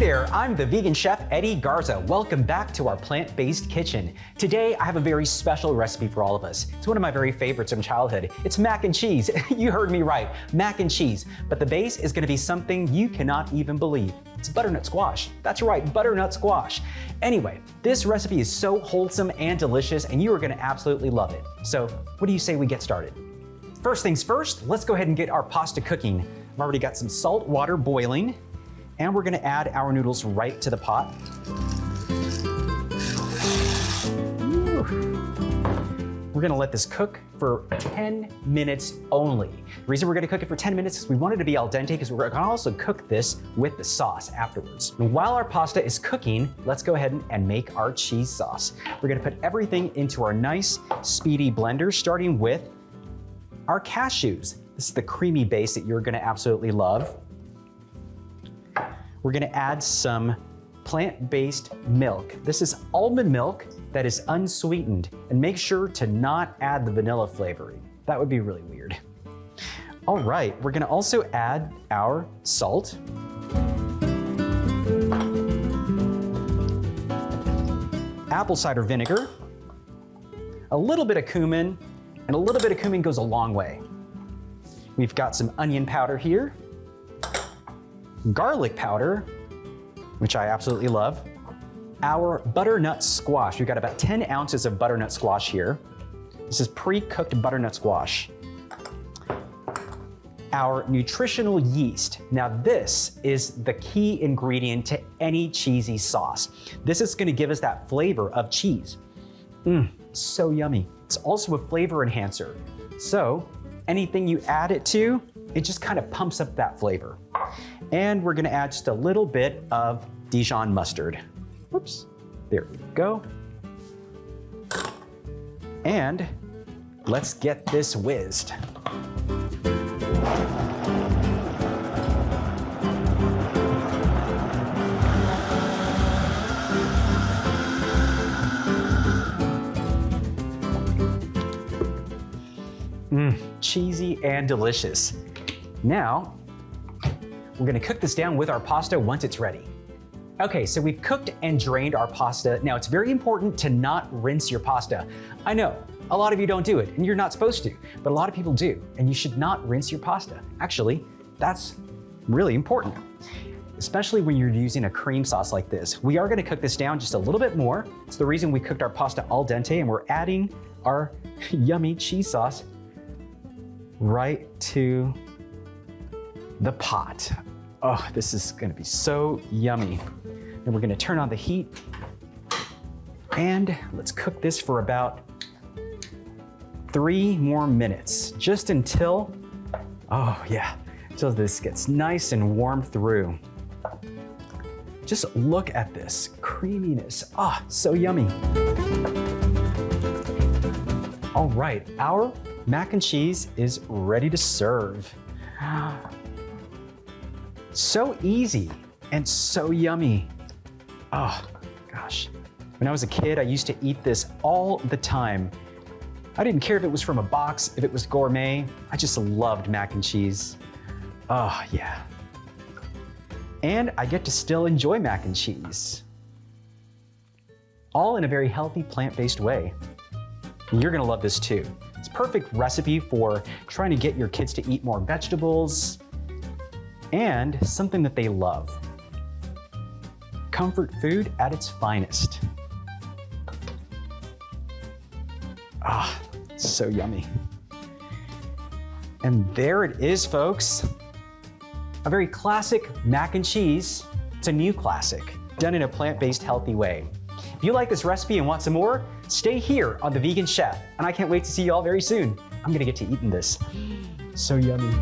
there, I'm the vegan chef Eddie Garza. Welcome back to our plant-based kitchen. Today I have a very special recipe for all of us. It's one of my very favorites from childhood. It's mac and cheese. You heard me right, mac and cheese. But the base is going to be something you cannot even believe. It's butternut squash. That's right, butternut squash. Anyway, this recipe is so wholesome and delicious, and you are going to absolutely love it. So what do you say we get started? First things first, let's go ahead and get our pasta cooking. I've already got some salt water boiling, and we're gonna add our noodles right to the pot. We're gonna let this cook for 10 minutes only. The reason we're gonna cook it for 10 minutes is we want it to be al dente because we're gonna also cook this with the sauce afterwards. And while our pasta is cooking, let's go ahead and make our cheese sauce. We're gonna put everything into our nice, speedy blender, starting with our cashews. This is the creamy base that you're gonna absolutely love. We're gonna add some plant-based milk. This is almond milk that is unsweetened, and make sure to not add the vanilla flavoring. That would be really weird. All right, we're gonna also add our salt. Apple cider vinegar, a little bit of cumin, and a little bit of cumin goes a long way. We've got some onion powder here, garlic powder, which I absolutely love, our butternut squash. We've got about 10 ounces of butternut squash here. This is pre-cooked butternut squash. Our nutritional yeast. Now this is the key ingredient to any cheesy sauce. This is gonna give us that flavor of cheese. So yummy. It's also a flavor enhancer. So anything you add it to, it just kind of pumps up that flavor. And we're gonna add just a little bit of Dijon mustard. Whoops, there we go. And let's get this whizzed. Cheesy and delicious. Now, we're gonna cook this down with our pasta once it's ready. Okay, so we've cooked and drained our pasta. Now it's very important to not rinse your pasta. I know, a lot of you don't do it, and you're not supposed to, but a lot of people do, and you should not rinse your pasta. Actually, that's really important, especially when you're using a cream sauce like this. We are gonna cook this down just a little bit more. It's the reason we cooked our pasta al dente, and we're adding our yummy cheese sauce right to the pot. Oh, this is gonna be so yummy. And we're gonna turn on the heat, and let's cook this for about 3 more minutes, just until, oh yeah, until this gets nice and warm through. Just look at this creaminess. Ah, so yummy. All right, our mac and cheese is ready to serve. So easy and so yummy. Oh gosh. When I was a kid, I used to eat this all the time. I didn't care if it was from a box, if it was gourmet. I just loved mac and cheese. Oh yeah. And I get to still enjoy mac and cheese. All in a very healthy plant-based way. And you're gonna love this too. It's a perfect recipe for trying to get your kids to eat more vegetables, and something that they love. Comfort food at its finest. Ah, so yummy. And there it is, folks. A very classic mac and cheese. It's a new classic, done in a plant-based, healthy way. If you like this recipe and want some more, stay here on The Vegan Chef, and I can't wait to see you all very soon. I'm gonna get to eating this. So yummy.